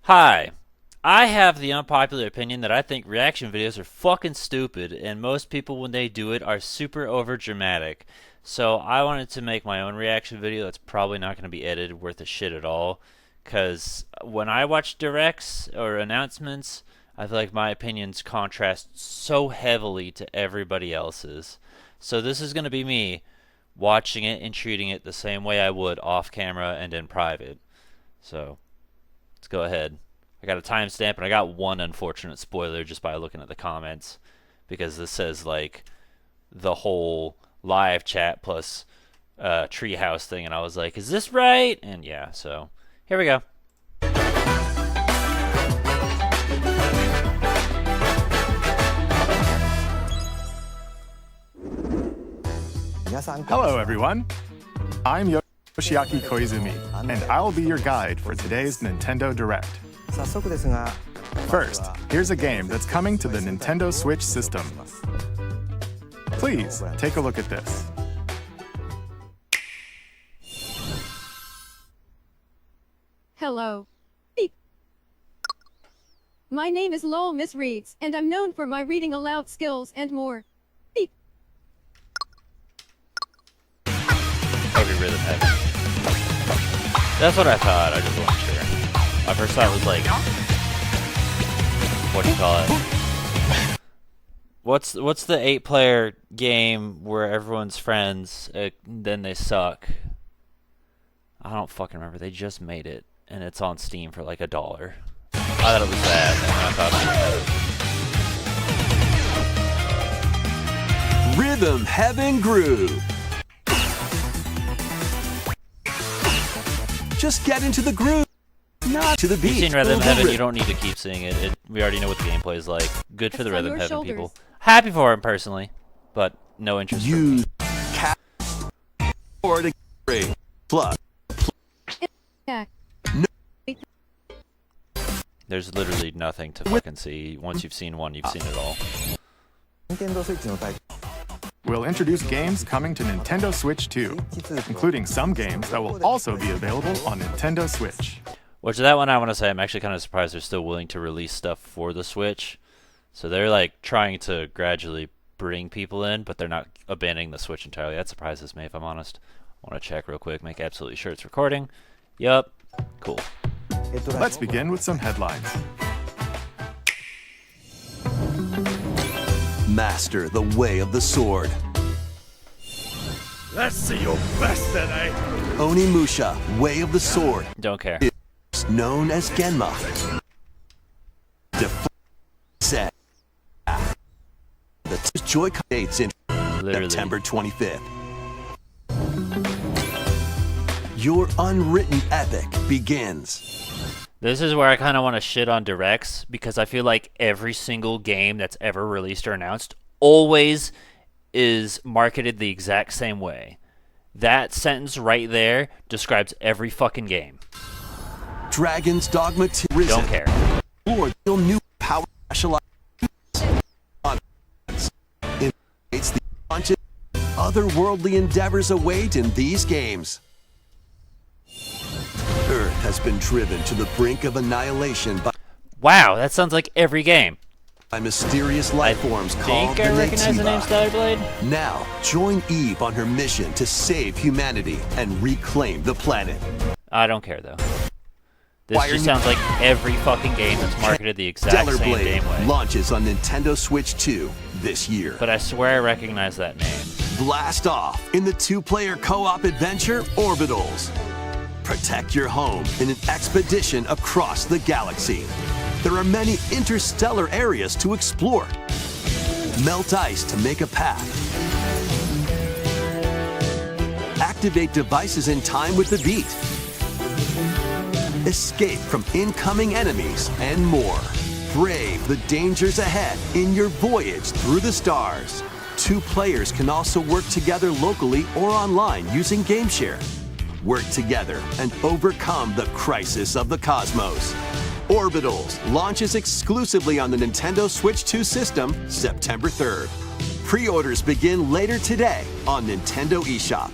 Hi. I have the unpopular opinion that I think reaction videos are fucking stupid, and most people, when they do it, are super over dramatic. So I wanted to make my own reaction video that's probably not going to be edited worth a shit at all. Because when I watch directs or announcements, I feel like my opinions contrast so heavily to everybody else's. So this is going to be me watching it and treating it the same way I would off camera and in private. So let's go ahead. I got a timestamp, and I got one unfortunate spoiler just by looking at the comments, because this says like the whole live chat plus treehouse thing, and I was like, is this right? And yeah, so here we go. Hello everyone, I'm Yoshiaki Koizumi, and I'll be your guide for today's Nintendo Direct. First, here's a game that's coming to the Nintendo Switch system. Please, take a look at this. Hello. Beep. My name is Lowell Miss Reeds, and I'm known for my reading aloud skills and more. Beep. Probably rhythm heavy. That's what I thought, I just wasn't sure. My first thought was like, what do you call it? What's the 8-player game where everyone's friends, then they suck? I don't fucking remember. They just made it, and it's on Steam for like $1. I thought it was that, and I thought it was Rhythm Heaven Groove. Just get into the groove, not to the beat. You've seen Rhythm Heaven, you don't need to keep seeing it. We already know what the gameplay is like. Good for the Rhythm Heaven people. Happy for him personally, but no interest for me. Cat or to plug. There's literally nothing to fucking see. Once you've seen one, you've seen it all. We'll introduce games coming to Nintendo Switch 2, including some games that will also be available on Nintendo Switch. Which, that one I want to say, I'm actually kind of surprised they're still willing to release stuff for the Switch. So they're like trying to gradually bring people in, but they're not abandoning the Switch entirely. That surprises me, if I'm honest. I want to check real quick, make absolutely sure it's recording. Yup. Cool. Let's begin with some headlines. Master the way of the sword. Let's see your best today. Onimusha, way of the sword. Don't care. Is known as Genma. Set. The Joy-Con dates in Literally. September 25th. Your unwritten epic begins. This is where I kind of want to shit on directs, because I feel like every single game that's ever released or announced always is marketed the exact same way. That sentence right there describes every fucking game. Dragon's Dogma 2 Risen. Don't care. Or your new power specialized. It's the bunch of otherworldly endeavors await in these games. Earth has been driven to the brink of annihilation Wow, that sounds like every game. by mysterious life forms called Think I the recognize the name Nextiva. Stellar Blade? Now, join Eve on her mission to save humanity and reclaim the planet. I don't care though. This Why are just you- sounds like every fucking game that's marketed the exact Stellar same Blade game way. launches on Nintendo Switch 2 this year. But I swear I recognize that name. Blast off in the two-player co-op adventure Orbitals. Protect your home in an expedition across the galaxy. There are many interstellar areas to explore. Melt ice to make a path. Activate devices in time with the beat. Escape from incoming enemies and more. Brave the dangers ahead in your voyage through the stars. Two players can also work together locally or online using GameShare. Work together and overcome the crisis of the cosmos. Orbitals launches exclusively on the Nintendo Switch 2 system September 3rd. Pre-orders begin later today on Nintendo eShop.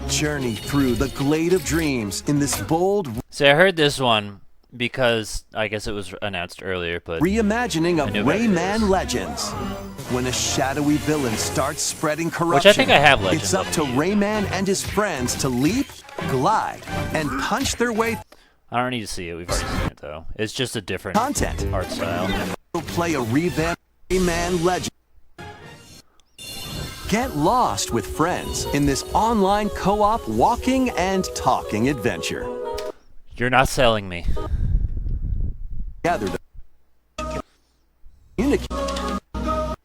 Journey through the glade of dreams in this bold... See, I heard this one because I guess it was announced earlier, but Reimagining of I knew about Rayman this. Legends. When a shadowy villain starts spreading corruption, Which I think I have Legends it's up of to the Year. Rayman and his friends to leap, glide, and punch their way I don't need to see it. We've already seen it though. It's just a different content. art style. Play a revamped Rayman Legends. Get lost with friends in this online co-op walking and talking adventure. You're not selling me. Together to communicate.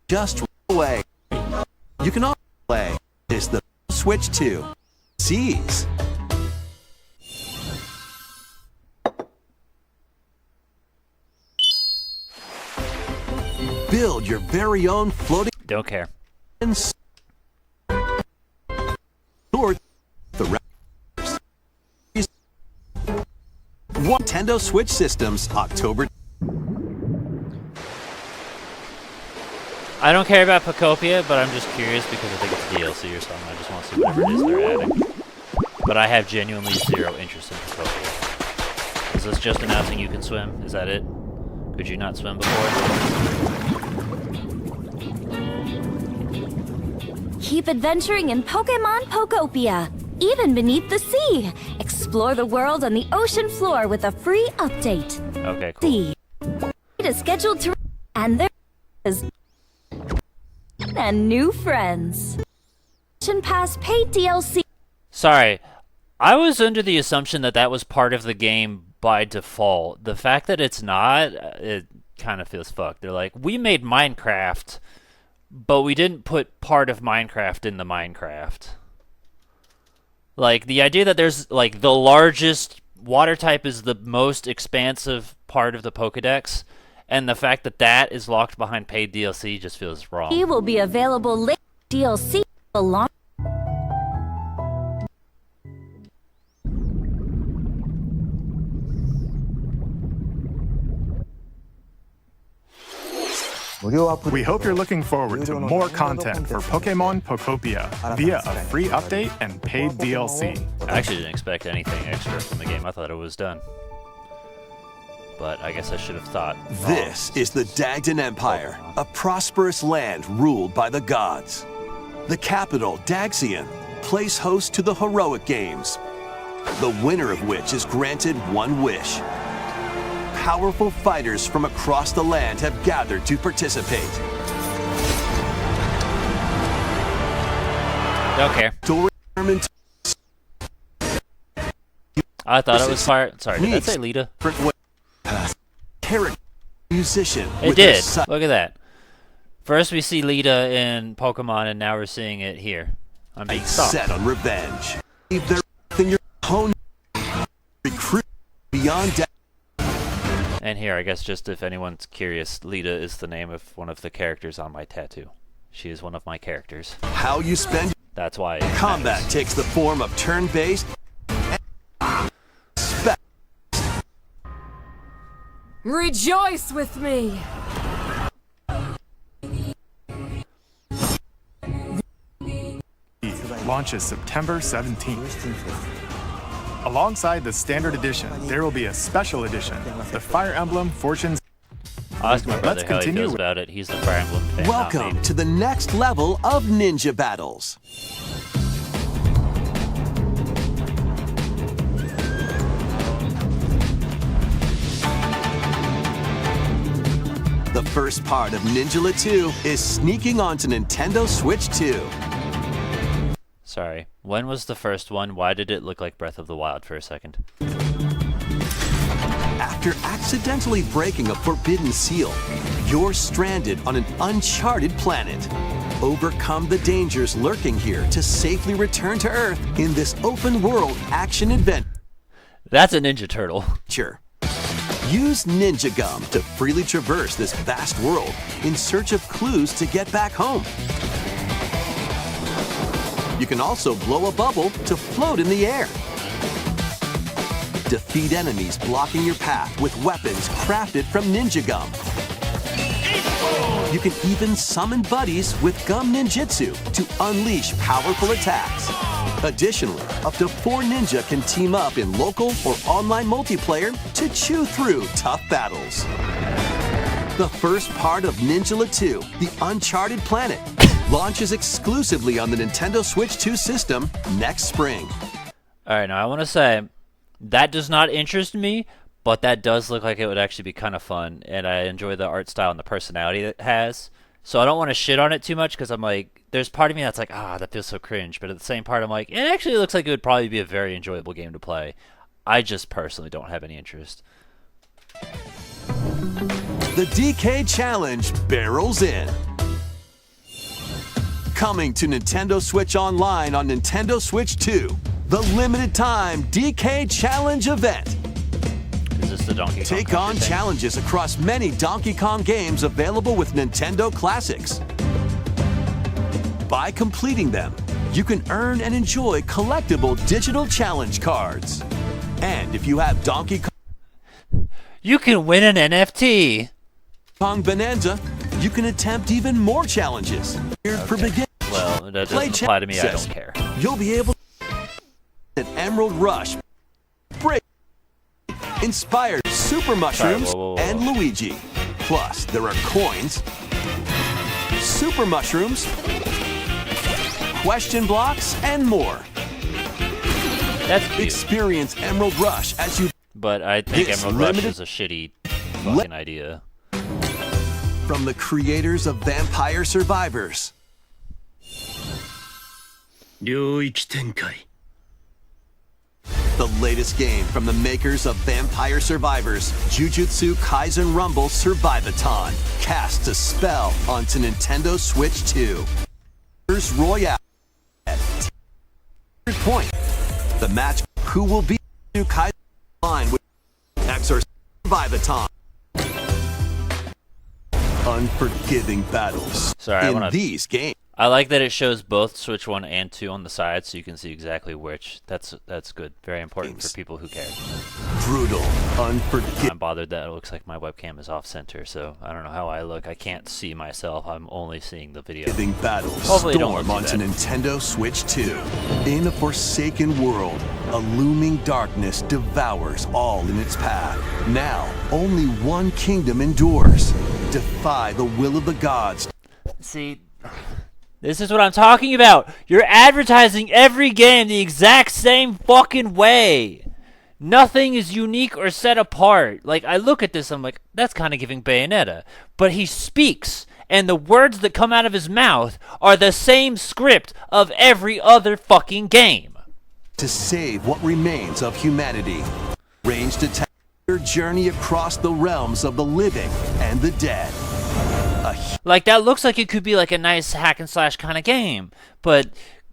Just away. You can also play is the Switch 2. Seize. Build your very own floating Don't care. sword. The rest. Nintendo Switch Systems, October. I don't care about Pocopia, but I'm just curious because I think it's DLC or something. I just want to see whatever it is they're adding. But I have genuinely zero interest in Pocopia. Is this just announcing you can swim? Is that it? Could you not swim before? Keep adventuring in Pokemon Pokopia, even beneath the sea. Explore the world on the ocean floor with a free update. Okay, cool. See, it is scheduled to, and there is and new friends. Ocean Pass paid DLC. Sorry, I was under the assumption that that was part of the game by default. The fact that it's not, it kind of feels fucked. They're like, we made Minecraft, but we didn't put part of Minecraft in the Minecraft. Like, the idea that there's, like, the largest water type is the most expansive part of the Pokedex, and the fact that that is locked behind paid DLC just feels wrong. It will be available later. DLC along. We hope you're looking forward to more content for Pokemon Pokopia via a free update and paid DLC. I actually didn't expect anything extra from the game. I thought it was done. But I guess I should have thought. This is the Dagdan Empire, a prosperous land ruled by the gods. The capital, Daxian, plays host to the heroic games, the winner of which is granted one wish. Powerful fighters from across the land have gathered to participate. Don't care. Determined I thought This it was is- fire. Sorry, did that needs- say Lita? different ways. Character, musician. It with their did. si- Look at that. First we see Lita in Pokemon, and now we're seeing it here. I'm being stopped. set on revenge. Leave their in your own recruit beyond doubt. And here, I guess just if anyone's curious, Lita is the name of one of the characters on my tattoo. She is one of my characters. How you spend That's why. combat takes the form of turn-based spec. Rejoice with me! Launches September 17th. Alongside the standard edition, there will be a special edition, the Fire Emblem Fortunes. I'll ask my brother Let's how he continue feels with- about it. He's the Fire Emblem fan. not me. Welcome to the next level of ninja battles. The first part of Ninjala 2 is sneaking onto Nintendo Switch 2. Sorry. When was the first one? Why did it look like Breath of the Wild for a second? After accidentally breaking a forbidden seal, you're stranded on an uncharted planet. Overcome the dangers lurking here to safely return to Earth in this open-world action That's a Ninja Turtle. adventure. Use Ninja Gum to freely traverse this vast world in search of clues to get back home. You can also blow a bubble to float in the air. Defeat enemies blocking your path with weapons crafted from Ninja Gum. You can even summon buddies with Gum Ninjutsu to unleash powerful attacks. Additionally, up to 4 ninja can team up in local or online multiplayer to chew through tough battles. The first part of Ninjala 2, The Uncharted Planet, launches exclusively on the Nintendo Switch 2 system next spring. Alright, now I want to say, that does not interest me, but that does look like it would actually be kind of fun, and I enjoy the art style and the personality that it has. So I don't want to shit on it too much, because I'm like, there's part of me that's like, that feels so cringe, but at the same part I'm like, it actually looks like it would probably be a very enjoyable game to play. I just personally don't have any interest. The DK Challenge barrels in. Coming to Nintendo Switch Online on Nintendo Switch 2, the limited time DK Challenge event. Is this the Donkey Kong Take Country on thing? challenges across many Donkey Kong games available with Nintendo Classics. By completing them, you can earn and enjoy collectible digital challenge cards. And if you have Donkey You can win an NFT! Kong Bonanza, you can attempt even more challenges. For beginners, Well, that Play doesn't apply to me, I challenges. don't care. You'll be able to an Emerald Rush, Break, Inspired Super Mushrooms, whoa. and Luigi. Plus, there are coins, Super Mushrooms, question blocks, and more. That's cute. Experience Emerald Rush as you But I think This Emerald Rush limited- is a shitty fucking idea. from the creators of Vampire Survivors. 領域展開 The latest game from the makers of Vampire Survivors, Jujutsu Kaisen Rumble Survivathon, casts a spell onto Nintendo Switch 2. Here's Royale. Point. The match who will be Jujutsu Kaisen Online with Exor Survivathon. Unforgiving battles Sorry, I in wanna- these games. I like that it shows both Switch 1 and 2 on the side, so you can see exactly which. That's good. Very important for people who care. Brutal, unforgiving. I'm bothered that it looks like my webcam is off center, so I don't know how I look. I can't see myself. I'm only seeing the video. Battles Hopefully it don't storm look onto too bad. Nintendo Switch 2. In a forsaken world, a looming darkness devours all in its path. Now, only one kingdom endures. Defy the will of the gods. See, this is what I'm talking about. You're advertising every game the exact same fucking way. Nothing is unique or set apart. Like, I look at this, I'm like, that's kind of giving Bayonetta. But he speaks, and the words that come out of his mouth are the same script of every other fucking game. To save what remains of humanity. Ranged attack your journey across the realms of the living and the dead. Like, that looks like it could be like a nice hack and slash kind of game. But,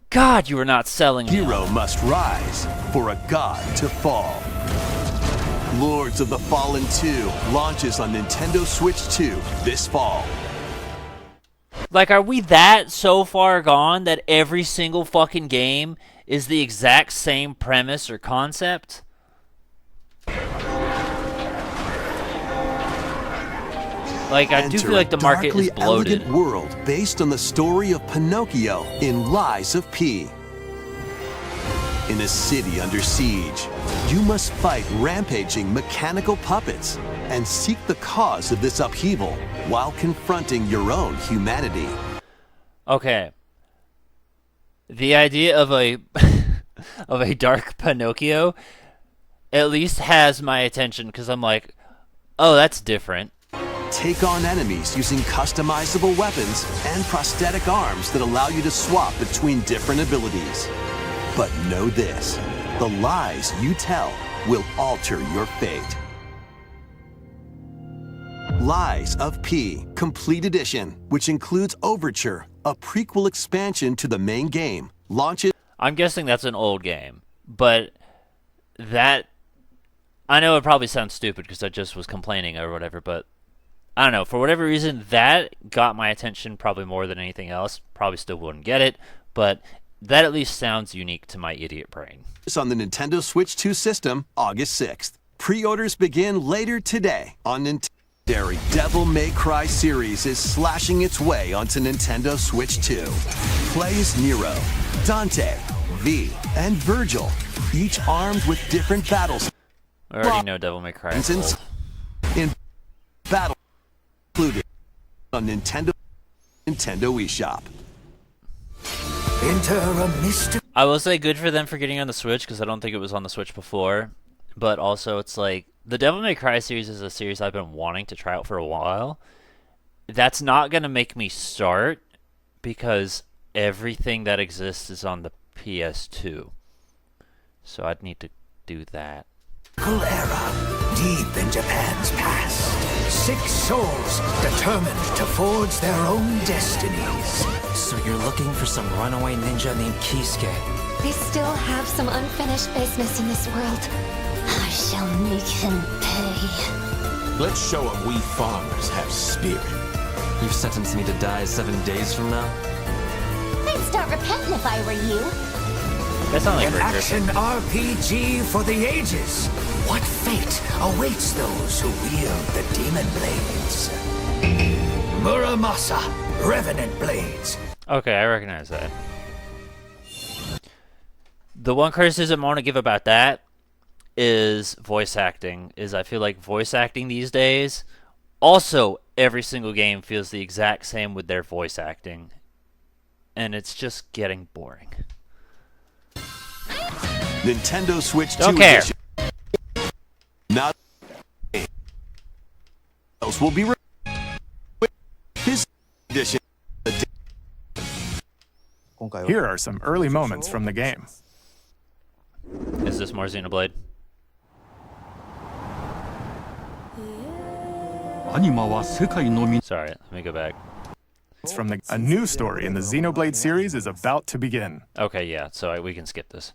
God, you are not selling me. Hero must rise for a god to fall. Lords of the Fallen 2 launches on Nintendo Switch 2 this fall. Like, are we that so far gone that every single fucking game is the exact same premise or concept? Like, I do Enter feel like the a market darkly is bloated. elegant world based on the story of Pinocchio in Lies of P. In a city under siege, you must fight rampaging mechanical puppets and seek the cause of this upheaval while confronting your own humanity. Okay. The idea of a of a dark Pinocchio at least has my attention, because I'm like, oh, that's different. Take on enemies using customizable weapons and prosthetic arms that allow you to swap between different abilities. But know this, the lies you tell will alter your fate. Lies of P Complete Edition, which includes Overture, a prequel expansion to the main game, launches. I'm guessing that's an old game, but that, I know it probably sounds stupid because I just was complaining or whatever, but I don't know, for whatever reason, that got my attention probably more than anything else. Probably still wouldn't get it, but that at least sounds unique to my idiot brain. On the Nintendo Switch 2 system, August 6th. Pre-orders begin later today on Nintendo. Devil May Cry series is slashing its way onto Nintendo Switch 2. Play as Nero, Dante, V, and Virgil, each armed with different battles. I already know Devil May Cry. is Instance old. in battle included on Nintendo eShop. Enter a mystery. I will say good for them for getting on the Switch because I don't think it was on the Switch before. But also, it's like the Devil May Cry series is a series I've been wanting to try out for a while. That's not going to make me start because everything that exists is on the PS2. So I'd need to do that. Era, deep in Japan's past. 6 souls determined to forge their own destinies. So you're looking for some runaway ninja named Kisuke? We still have some unfinished business in this world. I shall make him pay. Let's show him we farmers have spirit. You've sentenced me to die 7 days from now? I'd start repenting if I were you. That's not like An Rick action RPG for the ages. What fate awaits those who wield the demon blades? Muramasa, Revenant Blades. Okay, I recognize that. The one criticism I want to give about that is voice acting. I feel like voice acting these days, also every single game feels the exact same with their voice acting. And it's just getting boring. Nintendo Switch 2 Don't care. edition. Not else will be this edition. Here are some early moments from the game. Is this more Xenoblade? Sorry, let me go back. It's from a new story in the Xenoblade series is about to begin. Okay, yeah, so we can skip this.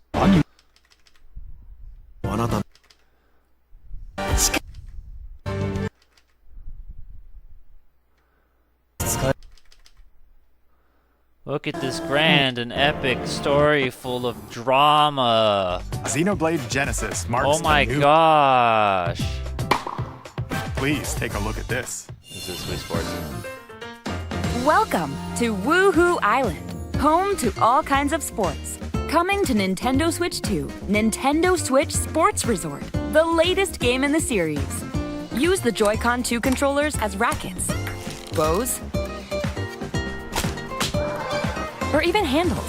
Look at this grand and epic story full of drama. Xenoblade Genesis marks Oh my a new... gosh. Please take a look at this. This is Wii Sports. Welcome to Woohoo Island, home to all kinds of sports. Coming to Nintendo Switch 2, Nintendo Switch Sports Resort, the latest game in the series. Use the Joy-Con 2 controllers as rackets, bows, or even handles.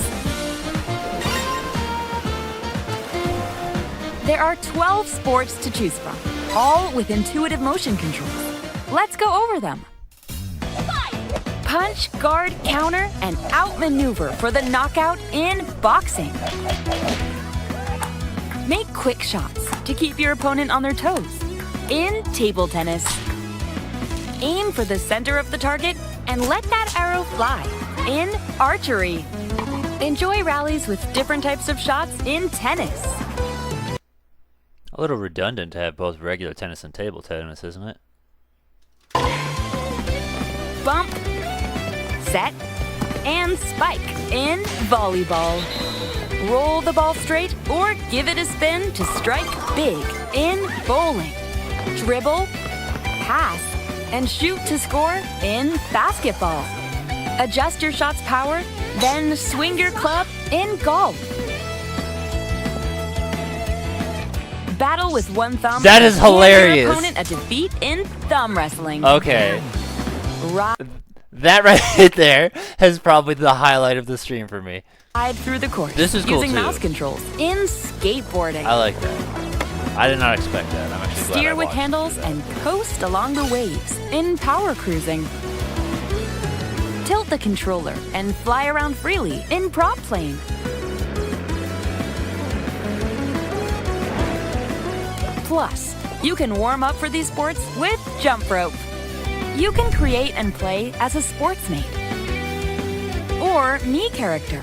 There are 12 sports to choose from, all with intuitive motion controls. Let's go over them. Punch, guard, counter, and outmaneuver for the knockout in boxing. Make quick shots to keep your opponent on their toes in table tennis. Aim for the center of the target and let that arrow fly in archery. Enjoy rallies with different types of shots in tennis. A little redundant to have both regular tennis and table tennis, isn't it? Bump, set, and spike in volleyball. Roll the ball straight or give it a spin to strike big in bowling. Dribble, pass, and shoot to score in basketball. Adjust your shot's power, then swing your club in golf. Battle with one thumb. That is and hand hilarious. Your opponent a defeat in thumb wrestling. Okay. Ride That right there is probably the highlight of the stream for me. through the course. This is cool using too. mouse controls in skateboarding. I like that. I did not expect that. I'm actually glad I Steer with watched you handles do that. and coast along the waves in power cruising. Tilt the controller and fly around freely in prop plane. Plus, you can warm up for these sports with jump rope. You can create and play as a sportsmate or Mii character.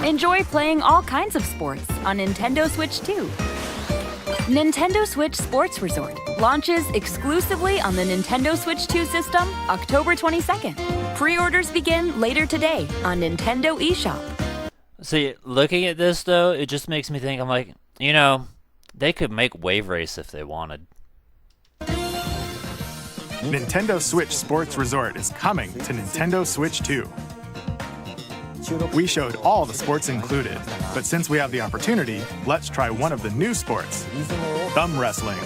Enjoy playing all kinds of sports on Nintendo Switch 2. Nintendo Switch Sports Resort launches exclusively on the Nintendo Switch 2 system October 22nd. Pre-orders begin later today on Nintendo eShop. See, looking at this though, it just makes me think. I'm like, you know, they could make Wave Race if they wanted. Nintendo Switch Sports Resort is coming to Nintendo Switch 2. We showed all the sports included, but since we have the opportunity, let's try one of the new sports, thumb wrestling.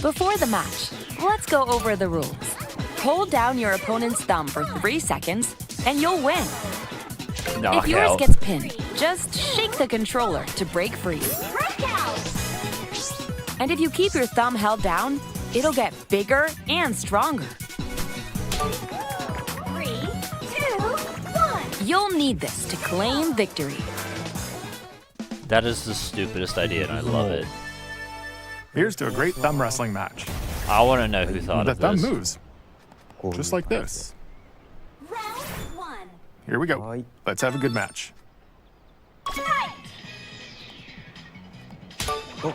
Before the match, let's go over the rules. Hold down your opponent's thumb for 3 seconds, and you'll win. If yours gets pinned, just shake the controller to break free. And if you keep your thumb held down, it'll get bigger and stronger. 3, 2, 1. You'll need this to claim victory. That is the stupidest idea, and I love it. Here's to a great thumb wrestling match. I want to know who thought The of thumb this. moves, just like this. Round 1. Here we go. Let's have a good match.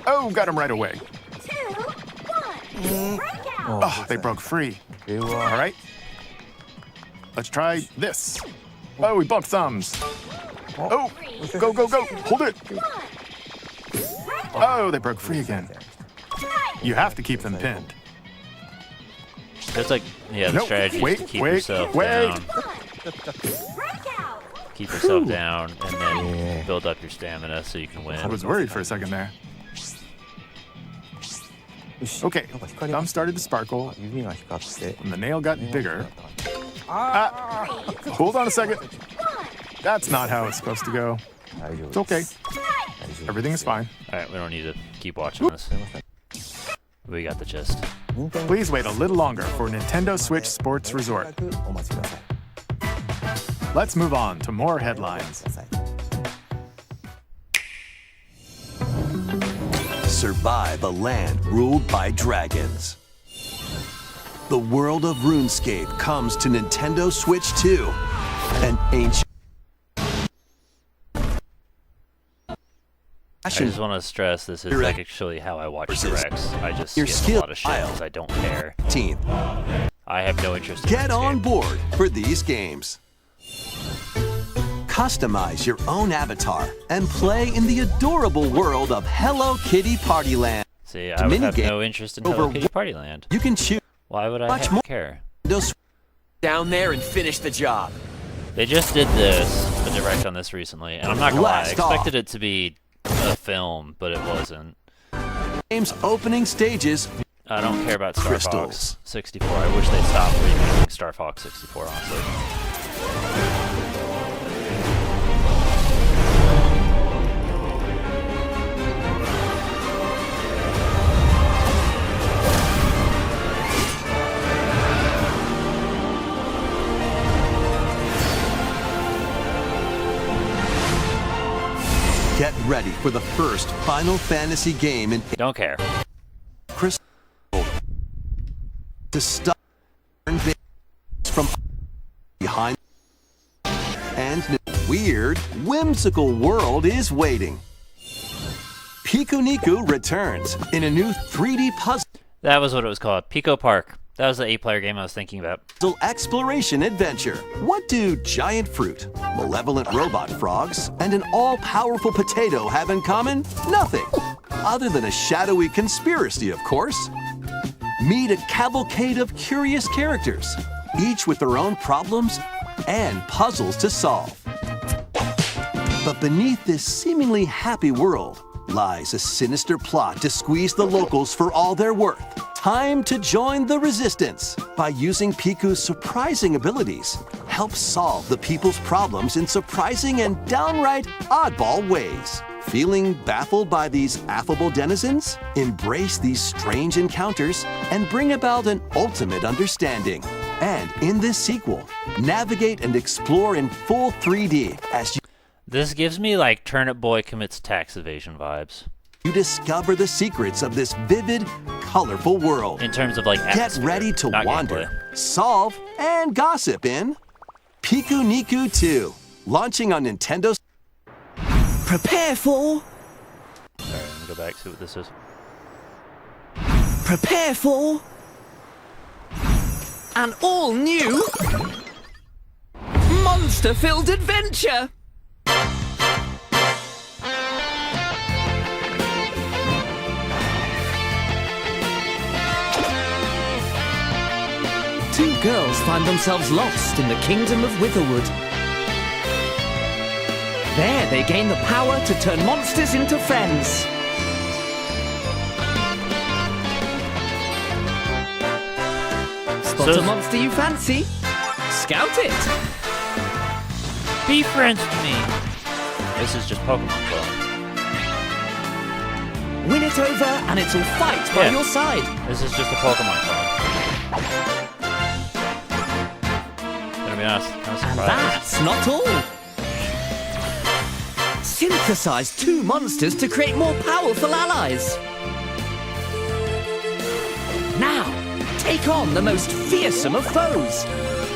Oh, got him right away. 2, 1. Breakout. Oh, they broke free. All right. Let's try this. Oh, we bumped thumbs. Oh, go, go, go. Hold it. Oh, they broke free again. You have to keep them pinned. That's like, yeah, the Nope. strategy is to keep yourself down. Keep yourself down, and then build up your stamina so you can win. I was worried for a second there. Okay, thumb started to sparkle, and the nail got bigger. Hold on a second. That's not how it's supposed to go. It's okay. Everything is fine. Alright, we don't need to keep watching this. We got the gist. Please wait a little longer for Nintendo Switch Sports Resort. Let's move on to more headlines. Survive a land ruled by dragons. The world of RuneScape comes to Nintendo Switch 2. An ancient I just want to stress this is actually how I watch Rex. I just Your skip a skill lot of shit because I don't care. team. I have no interest in Get RuneScape. on board for these games. Customize your own avatar and play in the adorable world of Hello Kitty Party Land. See, I would have Minigame no interest in Hello Kitty Party Land. You can choose. Why would I Much more. care? Down there and finish the job. They just did this, a direct on this recently, and I'm not gonna lie, I Blast expected it to be a film, but it wasn't. Game's opening stages. I don't care about Star Crystals. Fox 64. I wish they'd stop remaking Star Fox 64, honestly. Get ready for the first Final Fantasy game in Don't care. Crystal to stop from behind, and a weird, whimsical world is waiting. Piku Niku returns in a new 3D puzzle That was what it was called. Pico Park. That was the 8-player game I was thinking about. exploration adventure. What do giant fruit, malevolent robot frogs, and an all-powerful potato have in common? Nothing. Other than a shadowy conspiracy, of course. Meet a cavalcade of curious characters, each with their own problems and puzzles to solve. But beneath this seemingly happy world lies a sinister plot to squeeze the locals for all they're worth. Time to join the resistance. By using Piku's surprising abilities, help solve the people's problems in surprising and downright oddball ways. Feeling baffled by these affable denizens? Embrace these strange encounters and bring about an ultimate understanding. And in this sequel, navigate and explore in full 3D as This gives me like Turnip Boy commits tax evasion vibes. you discover the secrets of this vivid, colorful world. In terms of like Get atmosphere, ready to not wander, solve, and gossip in Piku Niku 2, launching on Nintendo. Prepare for. Alright, let me go back, see what this is. Prepare for. An all new monster-filled adventure! Two girls find themselves lost in the kingdom of Witherwood. There they gain the power to turn monsters into friends. Spot a monster you fancy? Scout it! Be friends with me! This is just Pokemon Go. Win it over and it'll fight by your side. This is just a Pokemon card. Gonna be honest, I'm surprised. That's not all. Synthesize two monsters to create more powerful allies. Now, take on the most fearsome of foes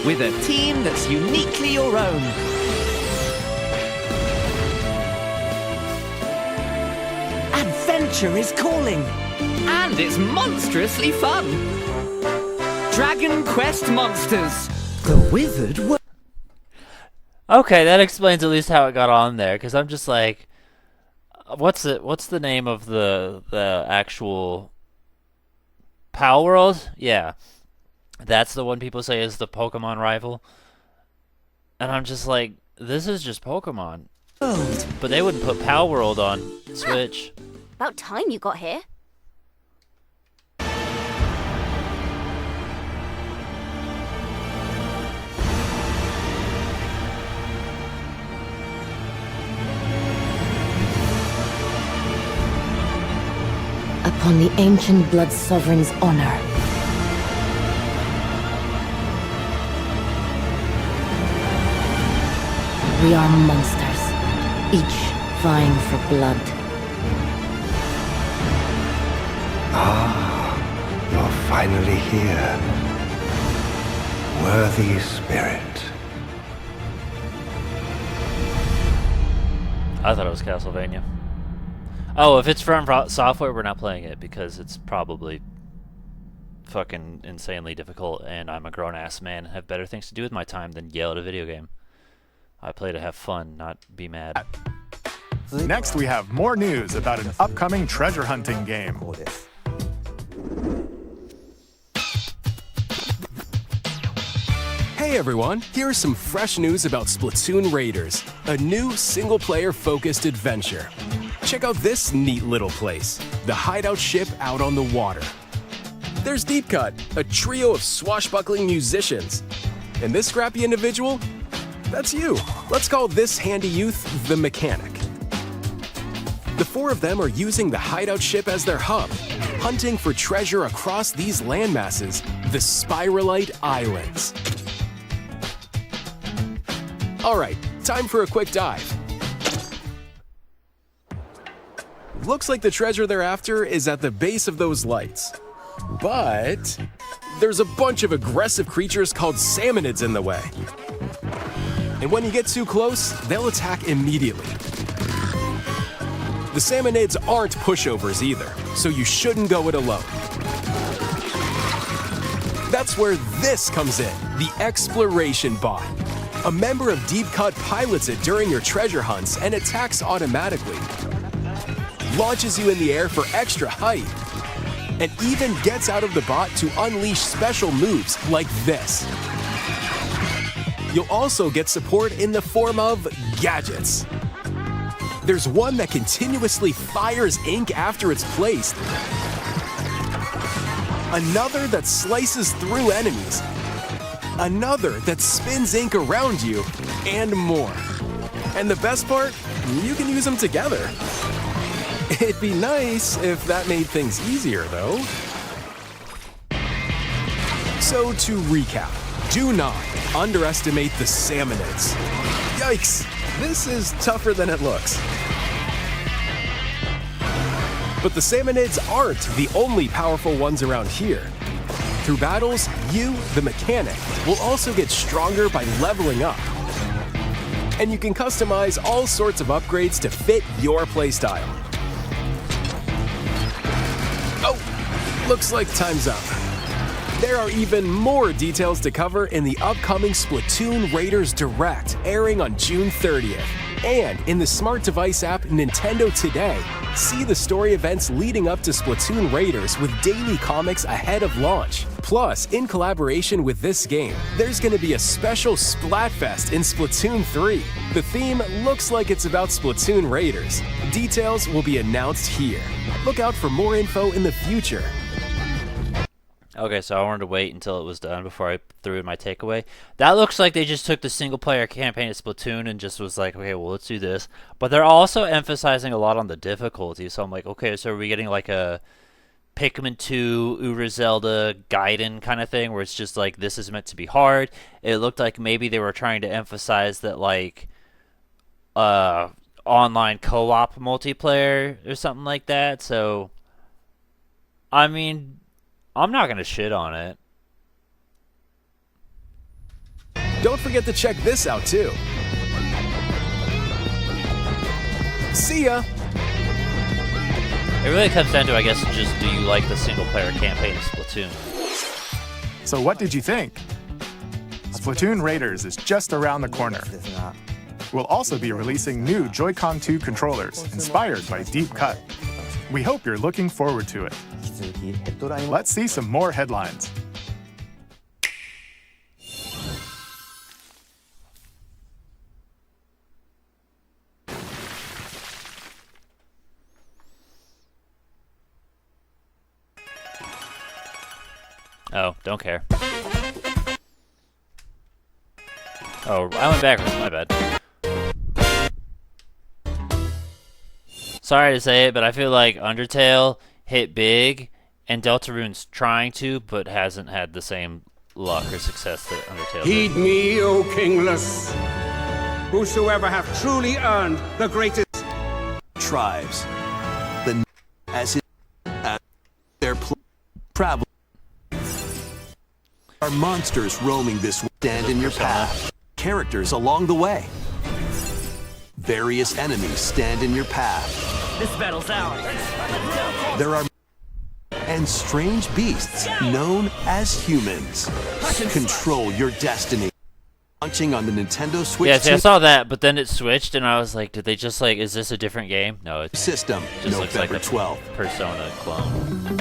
with a team that's uniquely your own. Adventure is calling, and it's monstrously fun. Dragon Quest Monsters, the Withered World. Okay, that explains at least how it got on there, because I'm just like, what's the name of the actual Pal World? Yeah, that's the one people say is the Pokemon rival, and I'm just like, this is just Pokemon. But they wouldn't put Pal World on Switch. About time you got here. Upon the ancient Blood Sovereign's honor. We are monsters, each vying for blood. Ah, you're finally here. Worthy spirit. I thought it was Castlevania. Oh, if it's From Software, we're not playing it because it's probably fucking insanely difficult, and I'm a grown-ass man and have better things to do with my time than yell at a video game. I play to have fun, not be mad. Next, we have more news about an upcoming treasure hunting game. Hey everyone, here's some fresh news about Splatoon Raiders, a new single-player focused adventure. Check out this neat little place, the hideout ship out on the water. There's Deep Cut, a trio of swashbuckling musicians. And this scrappy individual? That's you. Let's call this handy youth the Mechanic. The four of them are using the hideout ship as their hub, hunting for treasure across these landmasses, the Spiralite Islands. Alright, time for a quick dive. Looks like the treasure they're after is at the base of those lights. But there's a bunch of aggressive creatures called salmonids in the way. And when you get too close, they'll attack immediately. The salmonids aren't pushovers either, so you shouldn't go it alone. That's where this comes in, the Exploration Bot. A member of Deep Cut pilots it during your treasure hunts and attacks automatically. Launches you in the air for extra height, and even gets out of the bot to unleash special moves like this. You'll also get support in the form of gadgets. There's one that continuously fires ink after it's placed, another that slices through enemies, another that spins ink around you, and more. And the best part, you can use them together. It'd be nice if that made things easier, though. So to recap, do not underestimate the salmonids. Yikes, this is tougher than it looks. But the salmonids aren't the only powerful ones around here. Through battles, you, the Mechanic, will also get stronger by leveling up. And you can customize all sorts of upgrades to fit your playstyle. Oh, looks like time's up. There are even more details to cover in the upcoming Splatoon Raiders Direct, airing on June 30th. And in the smart device app Nintendo Today, see the story events leading up to Splatoon Raiders with daily comics ahead of launch. Plus, in collaboration with this game, there's going to be a special Splatfest in Splatoon 3. The theme looks like it's about Splatoon Raiders. Details will be announced here. Look out for more info in the future. Okay, so I wanted to wait until it was done before I threw in my takeaway. That looks like they just took the single-player campaign of Splatoon and just was like, okay, well, let's do this. But they're also emphasizing a lot on the difficulty, so I'm like, okay, so are we getting like a Pikmin 2, Ura Zelda, Gaiden kind of thing, where it's just like, this is meant to be hard? It looked like maybe they were trying to emphasize that, like, online co-op multiplayer or something like that, so, I mean, I'm not going to shit on it. Don't forget to check this out, too. See ya! It really comes down to, I guess, just do you like the single-player campaign of Splatoon? So what did you think? Splatoon Raiders is just around the corner. We'll also be releasing new Joy-Con 2 controllers inspired by Deep Cut. We hope you're looking forward to it. Let's see some more headlines. Oh, don't care. Oh, I went backwards, my bad. Sorry to say it, but I feel like Undertale hit big, and Deltarune's trying to, but hasn't had the same luck or success that Undertale Heed did. me, O kingless. Whosoever hath truly earned the greatest tribes, the as their travel are monsters roaming this way. Stand in your path. Characters along the way. Various enemies stand in your path. This battle's ours. There are and strange beasts known as humans. Control your destiny. Launching on the Nintendo Switch. Yeah, see, I saw that, but then it switched, and I was like, did they just like, is this a different game? No, it system. Just looks like a 12. Persona clone.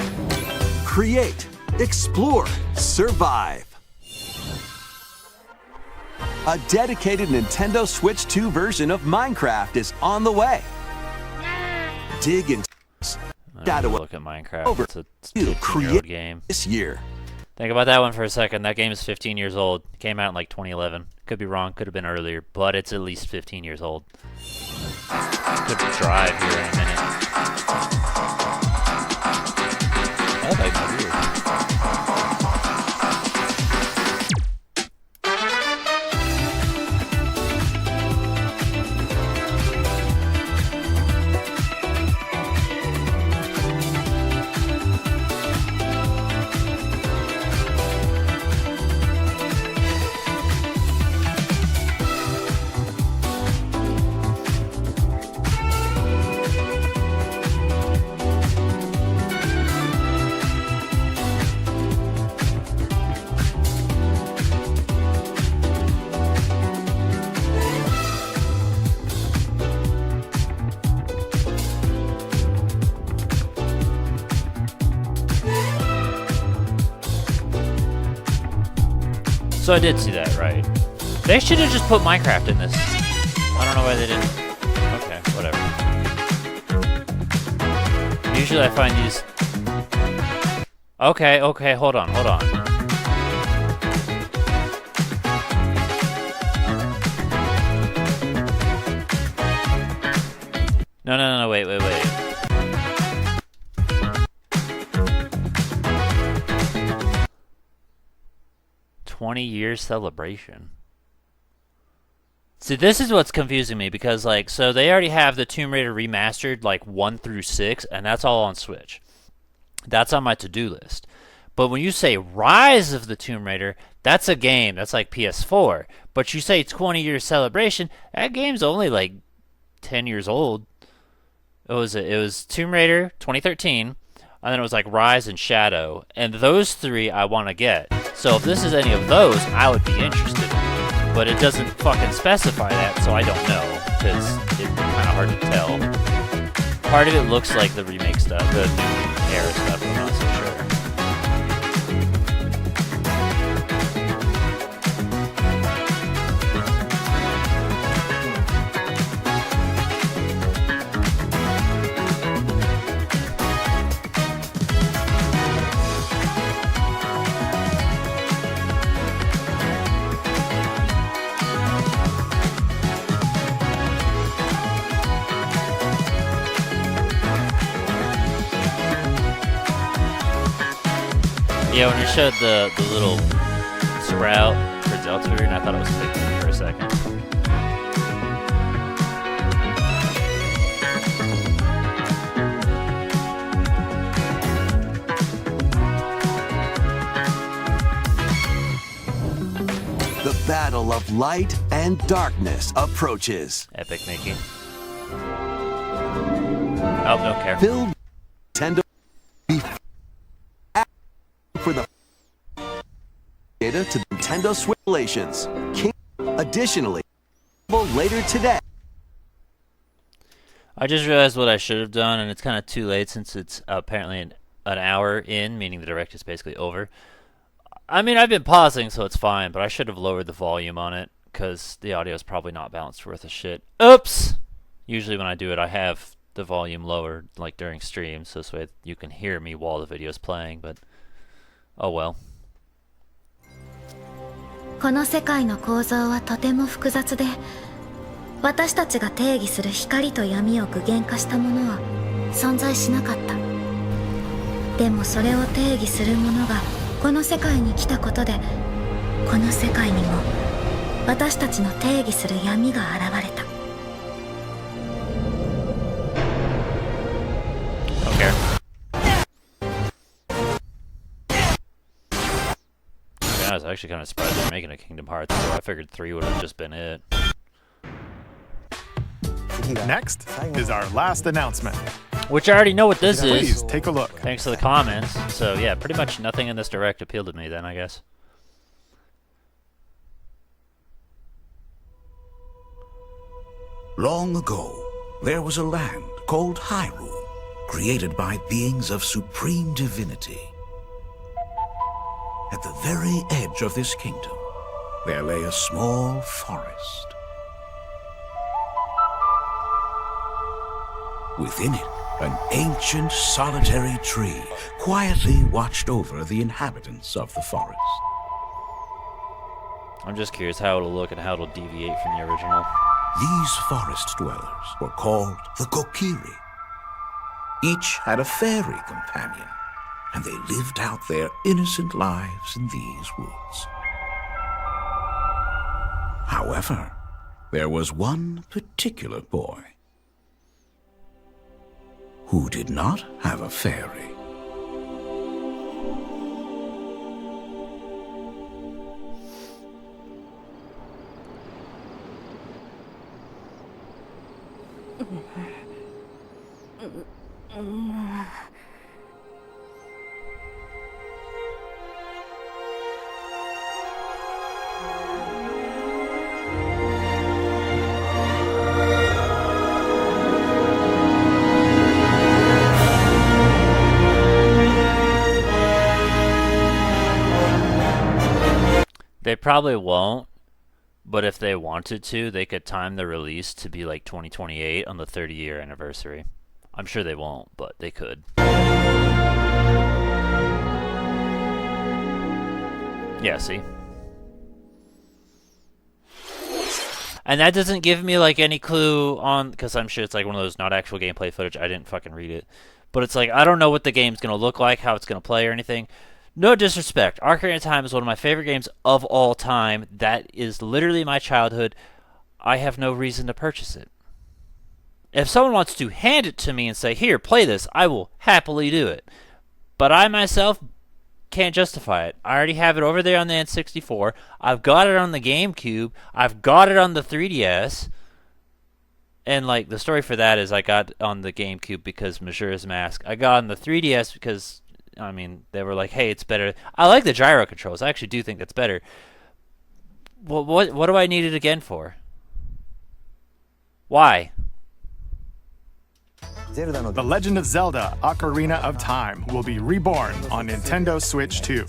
Create, explore, survive. A dedicated Nintendo Switch 2 version of Minecraft is on the way. Dig into look at Minecraft. It's a 15-year-old game. This year. Think about that one for a second. That game is 15 years old. Came out in like 2011. Could be wrong. Could have been earlier, but it's at least 15 years old. Could drive here in a minute. I like my beard. So I did see that, right? They should have just put Minecraft in this. I don't know why they didn't. Okay, whatever. Usually I find these... Okay, hold on. No, wait. 20-year celebration. See, this is what's confusing me, because, like, so they already have the Tomb Raider remastered, like, 1 through 6, and that's all on Switch. That's on my to-do list. But when you say Rise of the Tomb Raider, that's a game. That's like PS4. But you say 20-year celebration, that game's only, like, 10 years old. It was Tomb Raider 2013, and then it was like Rise and Shadow, and those 3 I want to get. So if this is any of those, I would be interested. But it doesn't fucking specify that, so I don't know, because it's kind of hard to tell. Part of it looks like the remake stuff, the new era stuff, I'm not so sure. Yeah, when you showed the little sprout for Deltarune, I thought it was Pikmin for a second. The battle of light and darkness approaches. Epic Mickey. Oh, don't care. Phil Nintendo for the data to Nintendo Switch relations. Additionally, later today. I just realized what I should have done, and it's kind of too late since it's apparently an hour in, meaning the direct is basically over. I mean, I've been pausing, so it's fine, but I should have lowered the volume on it, because the audio is probably not balanced worth a shit. Oops! Usually when I do it, I have the volume lowered, like during streams, so this way you can hear me while the video is playing, but oh well. この世界の構造はとても複雑で、私たちが定義する光と闇を具現化したものは存在しなかった。でもそれを定義するものがこの世界に来たことで、この世界にも私たちの定義する闇が現れた。I was actually kind of surprised they're making a Kingdom Hearts, so I figured 3 would have just been it. Next is our last announcement. Which I already know what this is. Please take a look. Thanks to the comments. So yeah, pretty much nothing in this direct appealed to me then, I guess. Long ago, there was a land called Hyrule, created by beings of supreme divinity. At the very edge of this kingdom, there lay a small forest. Within it, an ancient solitary tree quietly watched over the inhabitants of the forest. I'm just curious how it'll look and how it'll deviate from the original. These forest dwellers were called the Kokiri. Each had a fairy companion, and they lived out their innocent lives in these woods. However, there was one particular boy who did not have a fairy. They probably won't, but if they wanted to, they could time the release to be like 2028 on the 30-year anniversary. I'm sure they won't, but they could. Yeah, see? And that doesn't give me like any clue on, because I'm sure it's like one of those not actual gameplay footage. I didn't fucking read it. But it's like, I don't know what the game's going to look like, how it's going to play or anything. No disrespect. Ocarina of Time is one of my favorite games of all time. That is literally my childhood. I have no reason to purchase it. If someone wants to hand it to me and say, here, play this, I will happily do it. But I myself can't justify it. I already have it over there on the N64. I've got it on the GameCube. I've got it on the 3DS. And like the story for that is I got on the GameCube because Majora's Mask. I got on the 3DS because I mean they were like, hey, it's better. I like the gyro controls. I actually do think that's better. Well, what do I need it again for? Why? The Legend of Zelda: Ocarina of Time will be reborn on Nintendo Switch 2.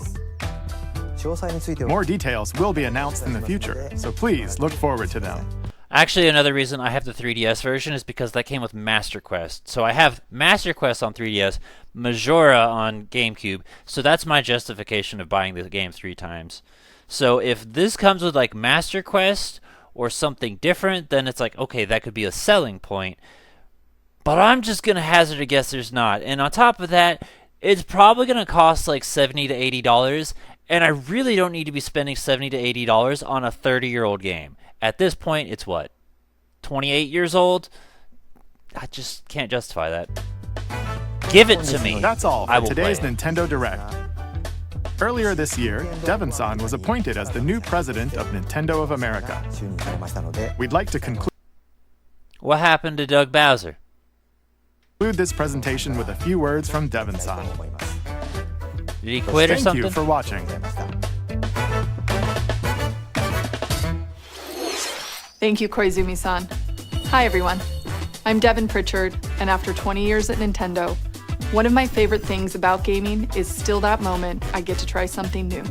More details will be announced in the future, so please look forward to them. Actually, another reason I have the 3DS version is because that came with Master Quest. So I have Master Quest on 3DS, Majora on GameCube, so that's my justification of buying the game 3 times. So if this comes with like Master Quest or something different, then it's like, okay, that could be a selling point. But I'm just going to hazard a guess there's not. And on top of that, it's probably going to cost like $70 to $80, and I really don't need to be spending $70 to $80 on a 30-year-old game. At this point, it's what? 28 years old? I just can't justify that. Give it to me. That's all for today's play. Nintendo Direct. Earlier this year, Devon-san was appointed as the new president of Nintendo of America. We'd like to conclude What happened to Doug Bowser? this presentation with a few words from Devon-san. Did he quit or something? Thank you for watching. Thank you, Koizumi-san. Hi, everyone. I'm Devin Pritchard, and after 20 years at Nintendo, one of my favorite things about gaming is still that moment I get to try something new.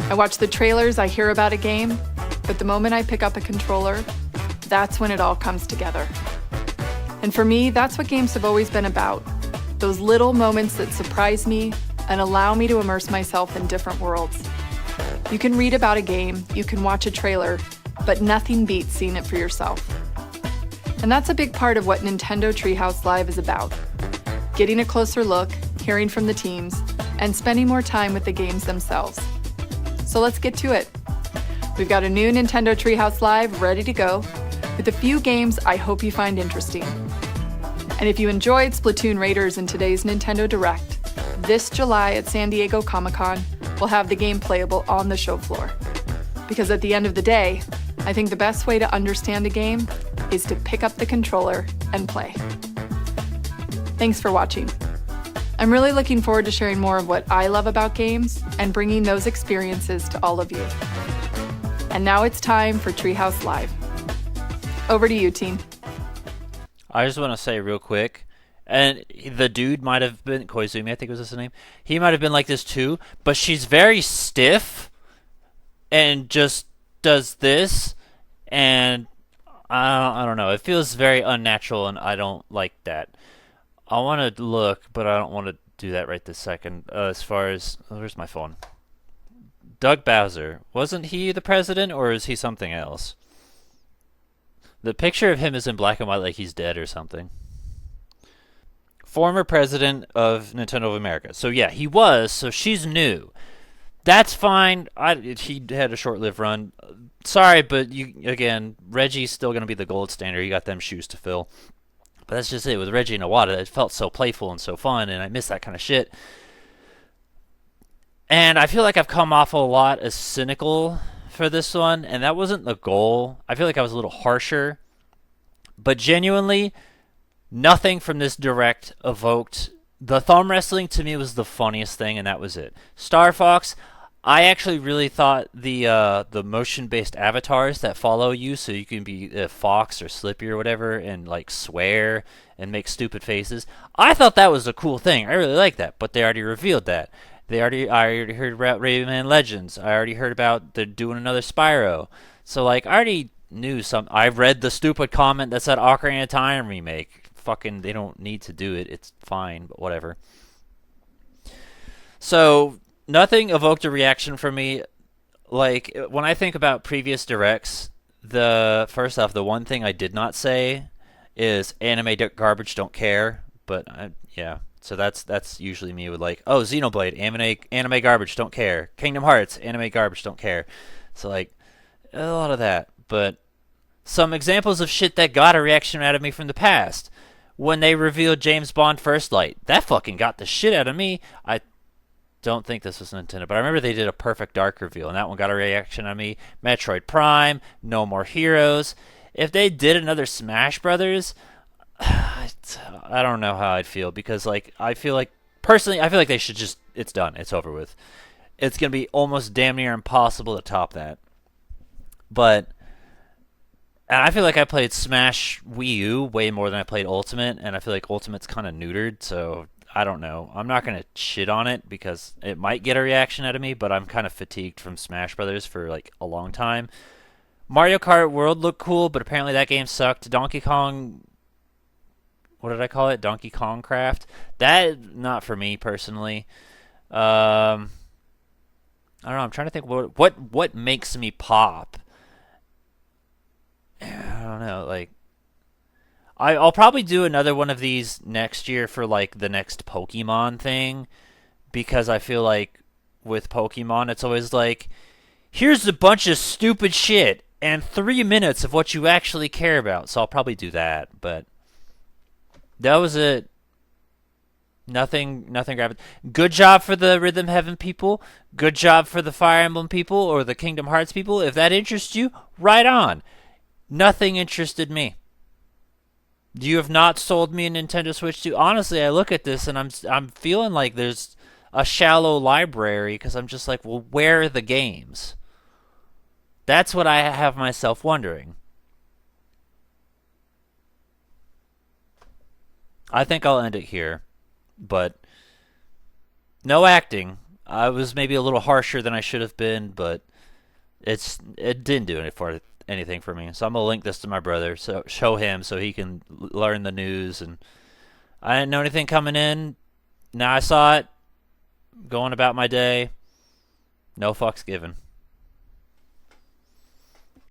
I watch the trailers, I hear about a game, but the moment I pick up a controller, that's when it all comes together. And for me, that's what games have always been about. Those little moments that surprise me and allow me to immerse myself in different worlds. You can read about a game, you can watch a trailer, but nothing beats seeing it for yourself. And that's a big part of what Nintendo Treehouse Live is about. Getting a closer look, hearing from the teams, and spending more time with the games themselves. So let's get to it. We've got a new Nintendo Treehouse Live ready to go, with a few games I hope you find interesting. And if you enjoyed Splatoon Raiders in today's Nintendo Direct, this July at San Diego Comic-Con, we'll have the game playable on the show floor. Because at the end of the day, I think the best way to understand a game is to pick up the controller and play. Thanks for watching. I'm really looking forward to sharing more of what I love about games and bringing those experiences to all of you. And now it's time for Treehouse Live. Over to you, team. I just want to say real quick, and the dude might have been, Koizumi, I think was his name, he might have been like this too, but she's very stiff and just does this, and I don't know, it feels very unnatural, and I don't like that. I want to look, but I don't want to do that right this second. As far as, where's my phone? Doug Bowser, wasn't he the president, or is he something else? The picture of him is in black and white like he's dead or something. Former president of Nintendo of America. So yeah, he was, so she's new. That's fine. He had a short-lived run. Sorry, but again, Reggie's still going to be the gold standard. You got them shoes to fill. But that's just it. With Reggie and Iwata, it felt so playful and so fun, and I miss that kind of shit. And I feel like I've come off a lot as cynical for this one, and that wasn't the goal. I feel like I was a little harsher. But genuinely, nothing from this Direct evoked. The thumb wrestling to me was the funniest thing, and that was it. Star Fox, I actually really thought the motion-based avatars that follow you, so you can be Fox or Slippy or whatever, and like swear and make stupid faces. I thought that was a cool thing. I really like that, but they already revealed that. I already heard about Rayman Legends. I already heard about they're doing another Spyro. So like, I already knew some. I read the stupid comment that said Ocarina of Time remake. Fucking, they don't need to do it. It's fine, but whatever. So nothing evoked a reaction from me. Like, when I think about previous Directs, first off, the one thing I did not say is anime garbage, don't care. But yeah, so that's usually me with like, oh, Xenoblade, anime garbage, don't care. Kingdom Hearts, anime garbage, don't care. So like, a lot of that. But some examples of shit that got a reaction out of me from the past. When they revealed James Bond First Light, that fucking got the shit out of me. I don't think this was Nintendo, but I remember they did a Perfect Dark reveal, and that one got a reaction out of me. Metroid Prime, No More Heroes. if they did another Smash Brothers, I don't know how I'd feel, because like personally I feel like they should just, it's done, it's over with. It's gonna be almost damn near impossible to top that. But and I feel like I played Smash Wii U way more than I played Ultimate, and I feel like Ultimate's kind of neutered, so I don't know. I'm not going to shit on it because it might get a reaction out of me, but I'm kind of fatigued from Smash Brothers for like a long time. Mario Kart World looked cool, but apparently that game sucked. Donkey Kong, what did I call it? Donkey Kong Craft? That, not for me personally. I don't know, I'm trying to think what makes me pop. I don't know, like I'll probably do another one of these next year for like the next Pokemon thing, because I feel like with Pokemon it's always like, here's a bunch of stupid shit and 3 minutes of what you actually care about. So I'll probably do that, but that was it. Nothing grabbing. Good job for the Rhythm Heaven people. Good job for the Fire Emblem people or the Kingdom Hearts people. If that interests you, right on. Nothing interested me. You have not sold me a Nintendo Switch 2. Honestly, I look at this and I'm feeling like there's a shallow library, because I'm just like, well, where are the games? That's what I have myself wondering. I think I'll end it here, but no acting. I was maybe a little harsher than I should have been, but it didn't do anything for me. So I'm gonna link this to my brother, so show him so he can learn the news. And I didn't know anything coming in. Now I saw it, going about my day. No fucks given.